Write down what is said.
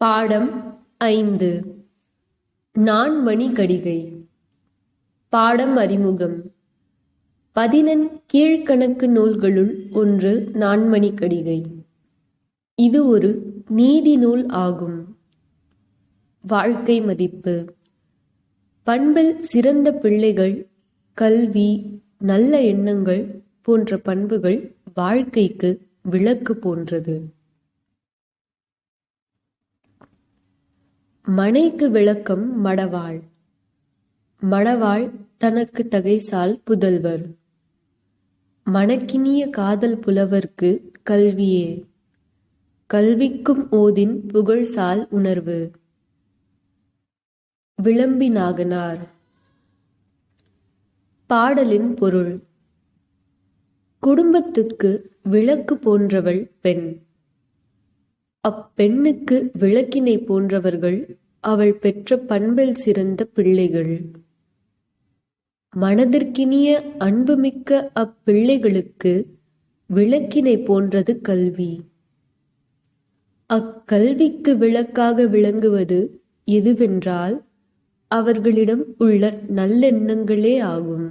பாடம் 5 நான்மணிக்கடிகை. பாடம் அறிமுகம். பதினெண் கீழ்க்கணக்கு நூல்களுள் ஒன்று நான்மணிக்கடிகை. இது ஒரு நீதி நூல் ஆகும். வாழ்க்கை மதிப்பு. பண்பில் சிறந்த பிள்ளைகள், கல்வி, நல்ல எண்ணங்கள் போன்ற பண்புகள் வாழ்க்கைக்கு விளக்கு போன்றது. மனைக்கு விளக்கம் மடவாள். மடவாள் தனக்கு தகைசால் புதல்வர். மணக்கினிய காதல் புலவர்க்கு கல்வியே. கல்விக்கும் ஓதின் புகழ்சால் உணர்வு. விளம்பி நாகனார். பாடலின் பொருள். குடும்பத்துக்கு விளக்கு போன்றவள் பெண். அப்பெண்ணுக்கு விளக்கினை போன்றவர்கள் அவள் பெற்ற பண்பில் சிறந்த பிள்ளைகள். மனதிற்கினிய அன்புமிக்க அப்பிள்ளைகளுக்கு விளக்கினை போன்றது கல்வி. அக்கல்விக்கு விளக்காக விளங்குவது எதுவென்றால் அவர்களிடம் உள்ள நல்லெண்ணங்களே ஆகும்.